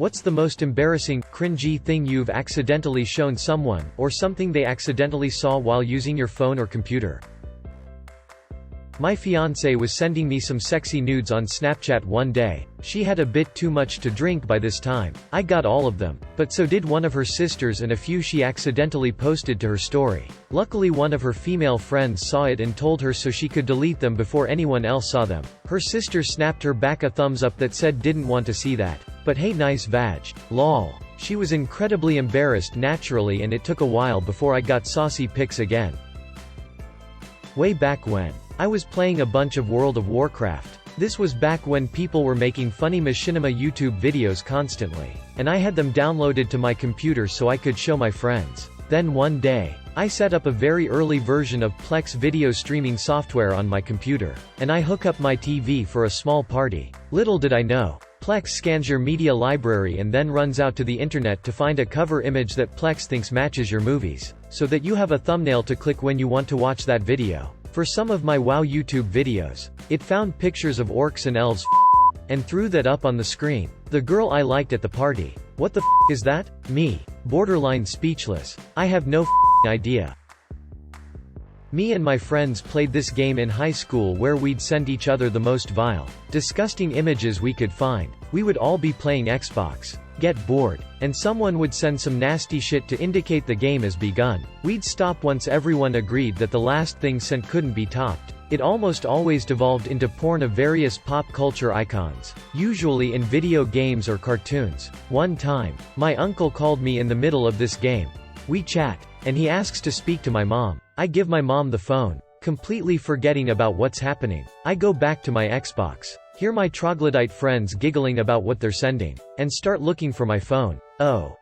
What's the most embarrassing, cringy thing you've accidentally shown someone, or something they accidentally saw while using your phone or computer? My fiancée was sending me some sexy nudes on Snapchat one day. She had a bit too much to drink by this time. I got all of them, but so did one of her sisters and a few she accidentally posted to her story. Luckily one of her female friends saw it and told her so she could delete them before anyone else saw them. Her sister snapped her back a thumbs up that said didn't want to see that. But hey, nice vag. Lol. She was incredibly embarrassed naturally, and it took a while before I got saucy pics again. Way back when I was playing a bunch of World of Warcraft. This was back when people were making funny machinima YouTube videos constantly, and I had them downloaded to my computer so I could show my friends. Then one day, I set up a very early version of Plex video streaming software on my computer, and I hook up my TV for a small party. Little did I know, Plex scans your media library and then runs out to the internet to find a cover image that Plex thinks matches your movies, so that you have a thumbnail to click when you want to watch that video. For some of my WoW YouTube videos, it found pictures of orcs and elves and threw that up on the screen. The girl I liked at the party. What the is that? Me. Borderline speechless. I have no idea. Me and my friends played this game in high school where we'd send each other the most vile, disgusting images we could find. We would all be playing Xbox, get bored, and someone would send some nasty shit to indicate the game has begun. We'd stop once everyone agreed that the last thing sent couldn't be topped. It almost always devolved into porn of various pop culture icons, usually in video games or cartoons. One time, my uncle called me in the middle of this game. We chat, and he asks to speak to my mom. I give my mom the phone, completely forgetting about what's happening. I go back to my Xbox, hear my troglodyte friends giggling about what they're sending, and start looking for my phone. Oh.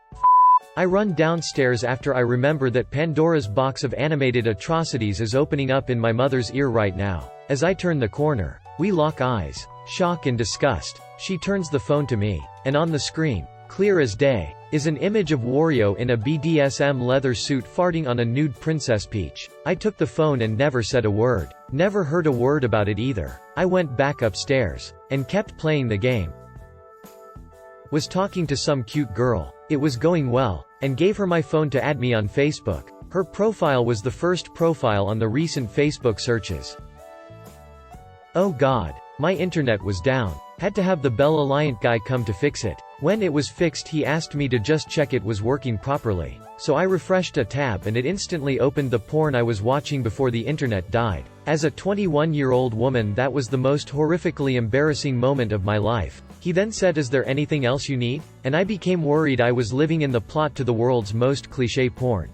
I run downstairs after I remember that Pandora's box of animated atrocities is opening up in my mother's ear right now. As I turn the corner, we lock eyes, shock and disgust. She turns the phone to me, and on the screen, clear as day, is an image of Wario in a BDSM leather suit farting on a nude Princess Peach. I took the phone and never said a word. Never heard a word about it either. I went back upstairs, and kept playing the game. Was talking to some cute girl. It was going well, and gave her my phone to add me on Facebook. Her profile was the first profile on the recent Facebook searches. Oh god, my internet was down. Had to have the Bell Alliant guy come to fix it. When it was fixed he asked me to just check it was working properly. So I refreshed a tab and it instantly opened the porn I was watching before the internet died. As a 21-year-old woman, that was the most horrifically embarrassing moment of my life. He then said, "Is there anything else you need?" And I became worried I was living in the plot to the world's most cliché porn.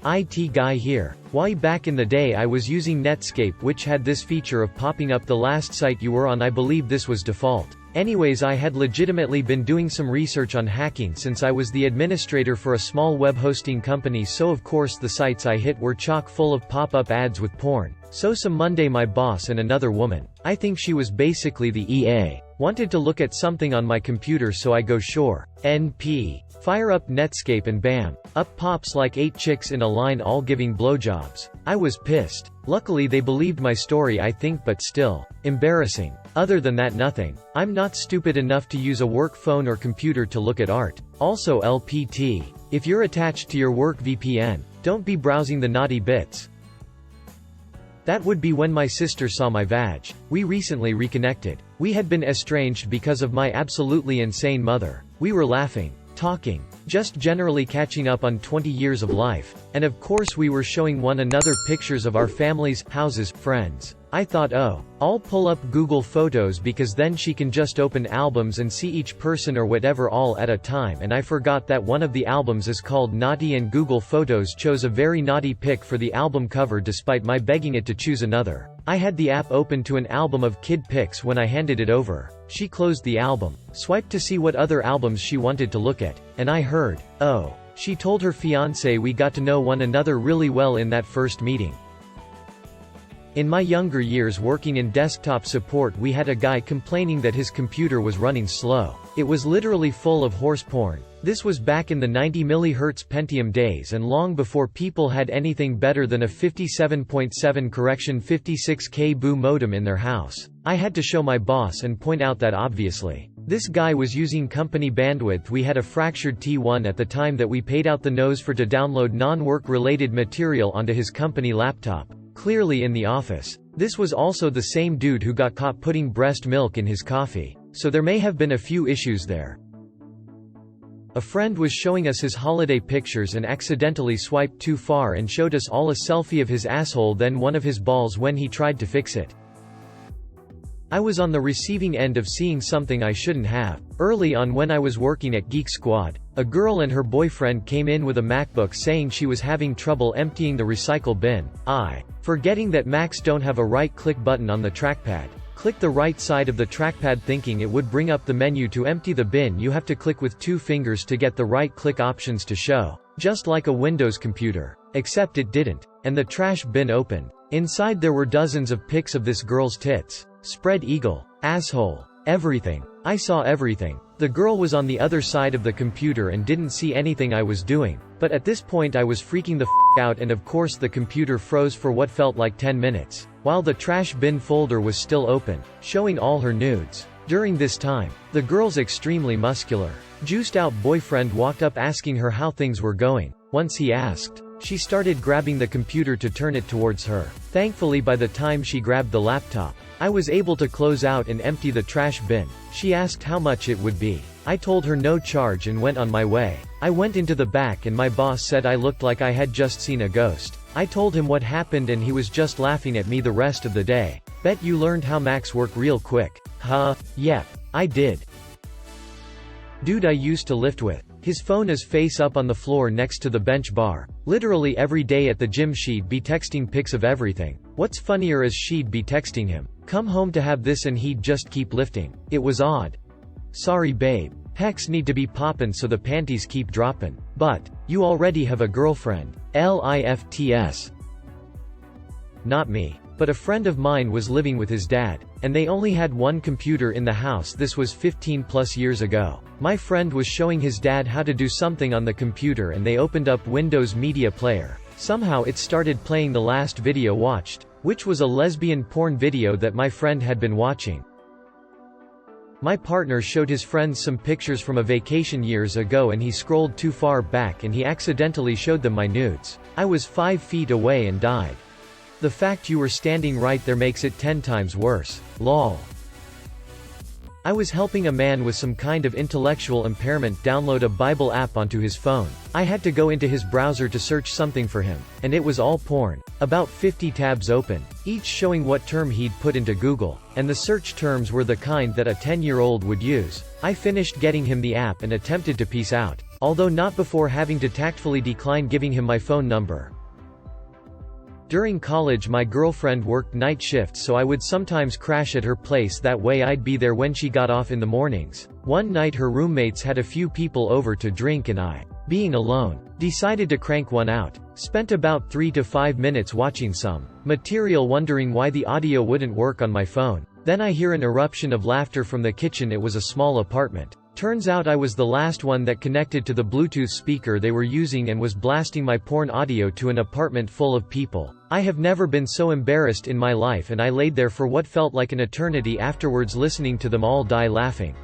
IT guy here. Way back in the day I was using Netscape, which had this feature of popping up the last site you were on. I believe this was default. Anyways, I had legitimately been doing some research on hacking since I was the administrator for a small web hosting company, so of course the sites I hit were chock full of pop-up ads with porn. So some Monday my boss and another woman, I think she was basically the EA, wanted to look at something on my computer, so I go sure. NP. Fire up Netscape and bam. Up pops like 8 chicks in a line all giving blowjobs. I was pissed. Luckily they believed my story, I think, but still. Embarrassing. Other than that, nothing. I'm not stupid enough to use a work phone or computer to look at art. Also LPT. If you're attached to your work VPN, don't be browsing the naughty bits. That would be when my sister saw my vag. We recently reconnected. We had been estranged because of my absolutely insane mother. We were laughing, talking, just generally catching up on 20 years of life, and of course we were showing one another pictures of our families, houses, friends. I thought, oh, I'll pull up Google Photos because then she can just open albums and see each person or whatever all at a time, and I forgot that one of the albums is called Naughty, and Google Photos chose a very naughty pic for the album cover despite my begging it to choose another. I had the app open to an album of kid pics when I handed it over. She closed the album, swiped to see what other albums she wanted to look at, and I heard, oh. She told her fiancé we got to know one another really well in that first meeting. In my younger years working in desktop support, we had a guy complaining that his computer was running slow. It was literally full of horse porn. This was back in the 90 MHz Pentium days and long before people had anything better than a 57.7 correction 56K boo modem in their house. I had to show my boss and point out that obviously, This guy was using company bandwidth. We had a fractured T1 at the time that we paid out the nose for to download non-work related material onto his company laptop, clearly in the office. This was also the same dude who got caught putting breast milk in his coffee, so there may have been a few issues there. A friend was showing us his holiday pictures and accidentally swiped too far and showed us all a selfie of his asshole, then one of his balls when he tried to fix it. I was on the receiving end of seeing something I shouldn't have. Early on when I was working at Geek Squad, a girl and her boyfriend came in with a MacBook saying she was having trouble emptying the recycle bin. Forgetting that Macs don't have a right-click button on the trackpad, click the right side of the trackpad thinking it would bring up the menu to empty the bin. You have to click with 2 fingers to get the right-click options to show, just like a Windows computer. Except it didn't, and the trash bin opened. Inside there were dozens of pics of this girl's tits, spread eagle, asshole, everything. I saw everything. The girl was on the other side of the computer and didn't see anything I was doing, but at this point I was freaking the f*** out, and of course the computer froze for what felt like 10 minutes, while the trash bin folder was still open, showing all her nudes. During this time, the girl's extremely muscular, juiced-out boyfriend walked up asking her how things were going. Once he asked, she started grabbing the computer to turn it towards her. Thankfully by the time she grabbed the laptop, I was able to close out and empty the trash bin. She asked how much it would be. I told her no charge and went on my way. I went into the back and my boss said I looked like I had just seen a ghost. I told him what happened and he was just laughing at me the rest of the day. Bet you learned how Macs work real quick. Huh? Yep, I did. Dude I used to lift with. His phone is face up on the floor next to the bench bar. Literally every day at the gym she'd be texting pics of everything. What's funnier is she'd be texting him, "Come home to have this," and he'd just keep lifting. It was odd. Sorry babe. Pecs need to be poppin' so the panties keep droppin'. But, you already have a girlfriend. LIFTS. Not me. But a friend of mine was living with his dad, and they only had one computer in the house. This was 15+ years ago. My friend was showing his dad how to do something on the computer and they opened up Windows Media Player. Somehow it started playing the last video watched, which was a lesbian porn video that my friend had been watching. My partner showed his friends some pictures from a vacation years ago and he scrolled too far back and he accidentally showed them my nudes. I was 5 feet away and died. The fact you were standing right there makes it 10 times worse. Lol. I was helping a man with some kind of intellectual impairment download a Bible app onto his phone. I had to go into his browser to search something for him, and it was all porn. About 50 tabs open, each showing what term he'd put into Google, and the search terms were the kind that a 10-year-old would use. I finished getting him the app and attempted to peace out, although not before having to tactfully decline giving him my phone number. During college my girlfriend worked night shifts, so I would sometimes crash at her place, that way I'd be there when she got off in the mornings. One night her roommates had a few people over to drink and I, being alone, decided to crank one out. Spent about 3 to 5 minutes watching some material wondering why the audio wouldn't work on my phone. Then I hear an eruption of laughter from the kitchen. It was a small apartment. Turns out I was the last one that connected to the Bluetooth speaker they were using and was blasting my porn audio to an apartment full of people. I have never been so embarrassed in my life, and I laid there for what felt like an eternity afterwards listening to them all die laughing.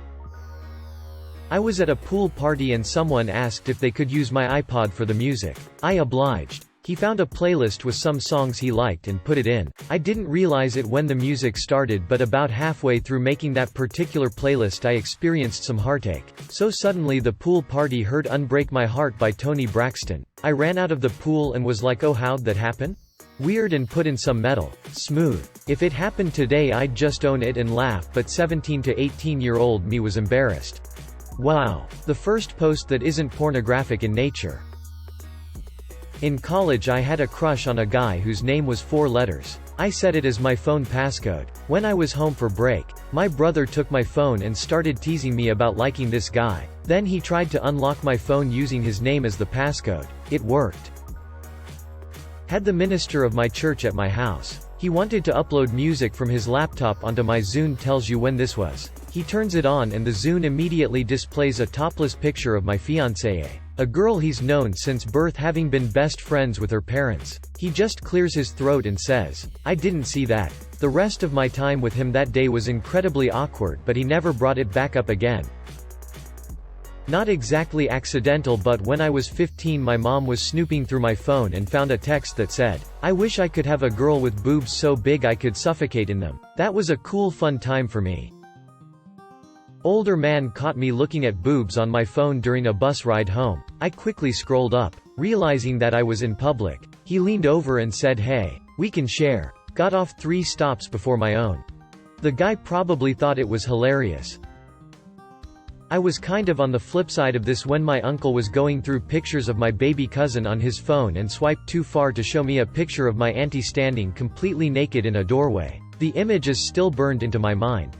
I was at a pool party and someone asked if they could use my iPod for the music. I obliged. He found a playlist with some songs he liked and put it in. I didn't realize it when the music started, but about halfway through making that particular playlist I experienced some heartache. So suddenly the pool party heard Unbreak My Heart by Toni Braxton. I ran out of the pool and was like, oh, how'd that happen? Weird, and put in some metal. Smooth. If it happened today I'd just own it and laugh, but 17 to 18-year-old me was embarrassed. Wow. The first post that isn't pornographic in nature. In college I had a crush on a guy whose name was 4 letters. I set it as my phone passcode. When I was home for break, my brother took my phone and started teasing me about liking this guy. Then he tried to unlock my phone using his name as the passcode. It worked. Had the minister of my church at my house. He wanted to upload music from his laptop onto my Zune. Tells you when this was. He turns it on and the Zune immediately displays a topless picture of my fiancée, a girl he's known since birth, having been best friends with her parents. He just clears his throat and says, "I didn't see that." The rest of my time with him that day was incredibly awkward, but he never brought it back up again. Not exactly accidental, but when I was 15 my mom was snooping through my phone and found a text that said, "I wish I could have a girl with boobs so big I could suffocate in them." That was a cool fun time for me. Older man caught me looking at boobs on my phone during a bus ride home. I quickly scrolled up, realizing that I was in public. He leaned over and said, "Hey, we can share." Got off 3 stops before my own. The guy probably thought it was hilarious. I was kind of on the flip side of this when my uncle was going through pictures of my baby cousin on his phone and swiped too far to show me a picture of my auntie standing completely naked in a doorway. The image is still burned into my mind.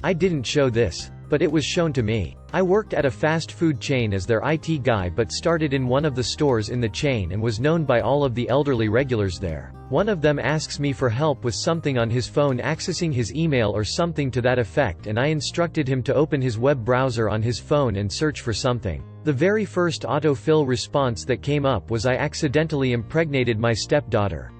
I didn't show this, but it was shown to me. I worked at a fast food chain as their IT guy, but started in one of the stores in the chain and was known by all of the elderly regulars there. One of them asks me for help with something on his phone, accessing his email or something to that effect, and I instructed him to open his web browser on his phone and search for something. The very first autofill response that came up was, "I accidentally impregnated my stepdaughter."